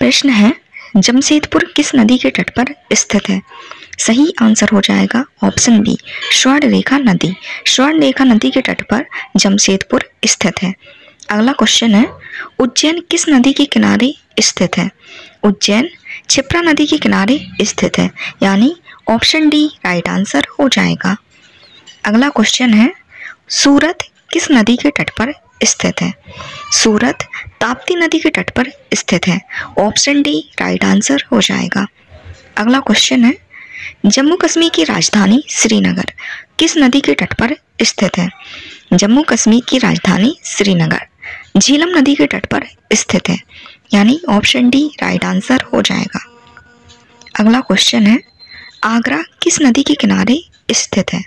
प्रश्न है, जमशेदपुर किस नदी के तट पर स्थित है? सही आंसर हो जाएगा ऑप्शन बी, स्वर्णरेखा नदी। स्वर्णरेखा नदी के तट पर जमशेदपुर स्थित है। अगला क्वेश्चन है, उज्जैन किस नदी के किनारे स्थित है? उज्जैन क्षिप्रा नदी के किनारे स्थित है, यानी ऑप्शन डी राइट आंसर हो जाएगा। अगला क्वेश्चन है, सूरत किस नदी के तट पर स्थित है? सूरत ताप्ती नदी के तट पर स्थित है, ऑप्शन डी राइट आंसर हो जाएगा। अगला क्वेश्चन है, जम्मू कश्मीर की राजधानी श्रीनगर किस नदी के तट पर स्थित है? जम्मू कश्मीर की राजधानी श्रीनगर झीलम नदी के तट पर स्थित है, यानी ऑप्शन डी राइट आंसर हो जाएगा। अगला क्वेश्चन है, आगरा किस नदी के किनारे स्थित है?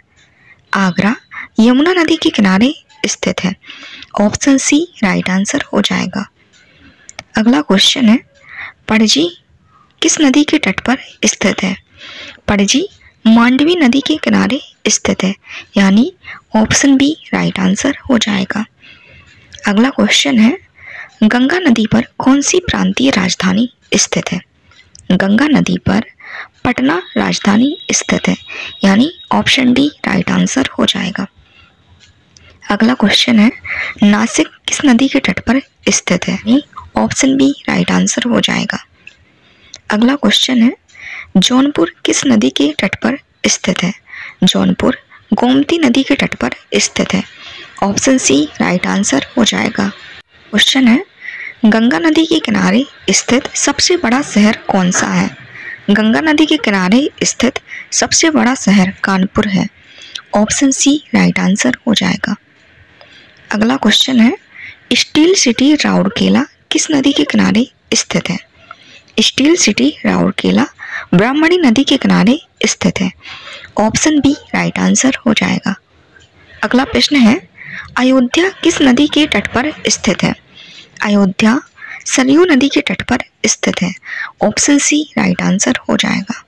आगरा यमुना नदी के किनारे स्थित है, ऑप्शन सी राइट आंसर हो जाएगा। अगला क्वेश्चन है, पणजी किस नदी के तट पर स्थित है? पणजी मांडवी नदी के किनारे स्थित है, यानी ऑप्शन बी राइट आंसर हो जाएगा। अगला क्वेश्चन है, गंगा नदी पर कौन सी प्रांतीय राजधानी स्थित है? गंगा नदी पर पटना राजधानी स्थित है, यानी ऑप्शन डी राइट आंसर हो जाएगा। अगला क्वेश्चन है, नासिक किस नदी के तट पर स्थित है? ऑप्शन बी राइट आंसर हो जाएगा। अगला क्वेश्चन है, जौनपुर किस नदी के तट पर स्थित है? जौनपुर गोमती नदी के तट पर स्थित है, ऑप्शन सी राइट आंसर हो जाएगा। क्वेश्चन है, गंगा नदी के किनारे स्थित सबसे बड़ा शहर कौन सा है? गंगा नदी के किनारे स्थित सबसे बड़ा शहर कानपुर है, ऑप्शन सी राइट आंसर हो जाएगा। अगला क्वेश्चन है, स्टील सिटी राउरकेला किस नदी के किनारे स्थित है? स्टील सिटी राउरकेला ब्राह्मणी नदी के किनारे स्थित है, ऑप्शन बी राइट आंसर हो जाएगा। अगला प्रश्न है, अयोध्या किस नदी के तट पर स्थित है? अयोध्या सरयू नदी के तट पर स्थित है, ऑप्शन सी राइट आंसर हो जाएगा।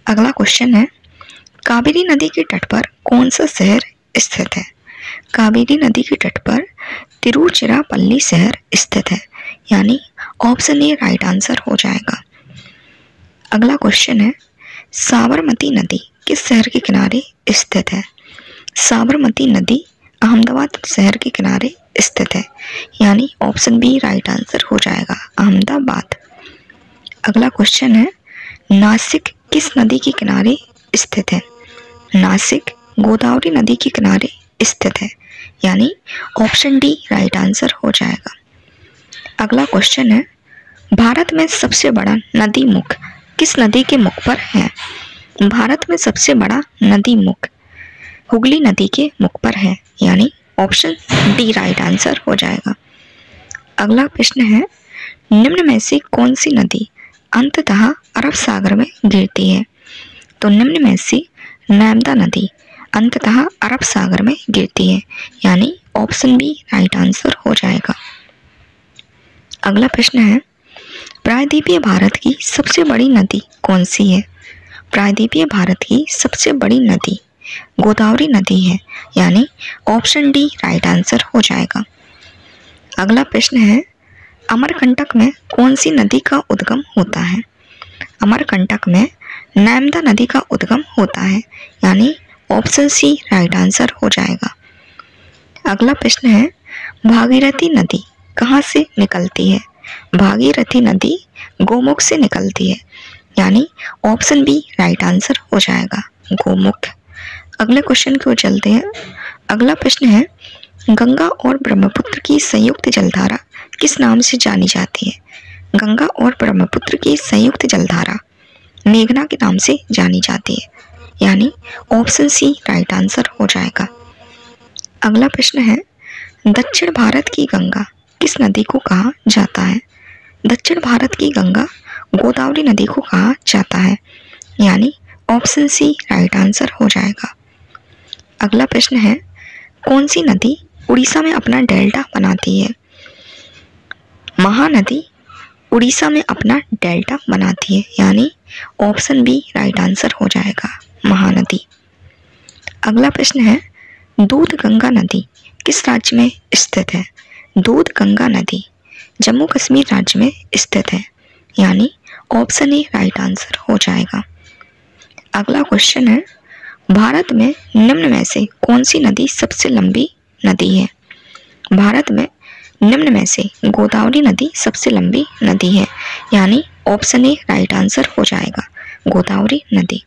अगला क्वेश्चन है, कावेरी नदी के तट पर कौन सा शहर स्थित है? कावेरी नदी के तट पर तिरुचिरापल्ली शहर स्थित है, यानी ऑप्शन ए राइट आंसर हो जाएगा। अगला क्वेश्चन है, साबरमती नदी किस शहर के किनारे स्थित है? साबरमती नदी अहमदाबाद शहर के किनारे स्थित है, यानी ऑप्शन बी राइट आंसर हो जाएगा, अहमदाबाद। अगला क्वेश्चन है, नासिक किस नदी के किनारे स्थित है? नासिक गोदावरी नदी के किनारे स्थित है, यानी ऑप्शन डी राइट आंसर हो जाएगा। अगला क्वेश्चन है, भारत में सबसे बड़ा नदी मुख किस नदी के मुख पर है? भारत में सबसे बड़ा नदी मुख हुगली नदी के मुख पर है, यानी ऑप्शन डी राइट आंसर हो जाएगा। अगला प्रश्न है, निम्न में से कौन सी नदी अंततः अरब सागर में गिरती है? तो निम्न में से नर्मदा नदी अंततः अरब सागर में गिरती है, यानी ऑप्शन बी राइट आंसर हो जाएगा। अगला प्रश्न है, प्रायद्वीपीय भारत की सबसे बड़ी नदी कौन सी है? प्रायद्वीपीय भारत की सबसे बड़ी नदी गोदावरी नदी है, यानी ऑप्शन डी राइट आंसर हो जाएगा। अगला प्रश्न है, अमरकंटक में कौन सी नदी का उद्गम होता है? अमरकंटक में नर्मदा नदी का उद्गम होता है, यानी ऑप्शन सी राइट आंसर हो जाएगा। अगला प्रश्न है, भागीरथी नदी कहाँ से निकलती है? भागीरथी नदी गोमुख से निकलती है, यानी ऑप्शन बी राइट आंसर हो जाएगा, गोमुख। अगले क्वेश्चन की ओर चलते हैं। अगला प्रश्न है, गंगा और ब्रह्मपुत्र की संयुक्त जलधारा किस नाम से जानी जाती है? गंगा और ब्रह्मपुत्र की संयुक्त जलधारा मेघना के नाम से जानी जाती है, यानी ऑप्शन सी राइट आंसर हो जाएगा। अगला प्रश्न है, दक्षिण भारत की गंगा किस नदी को कहा जाता है? दक्षिण भारत की गंगा गोदावरी नदी को कहा जाता है, यानी ऑप्शन सी राइट आंसर हो जाएगा। अगला प्रश्न है, कौन सी नदी उड़ीसा में अपना डेल्टा बनाती है? महानदी उड़ीसा में अपना डेल्टा बनाती है, यानी ऑप्शन बी राइट आंसर हो जाएगा, महानदी। अगला प्रश्न है, दूध गंगा नदी किस राज्य में स्थित है? दूध गंगा नदी जम्मू कश्मीर राज्य में स्थित है, यानी ऑप्शन ए राइट आंसर हो जाएगा। अगला क्वेश्चन है, भारत में निम्न में से कौन सी नदी सबसे लंबी नदी है? भारत में निम्न में से गोदावरी नदी सबसे लंबी नदी है, यानी ऑप्शन ए राइट आंसर हो जाएगा, गोदावरी नदी।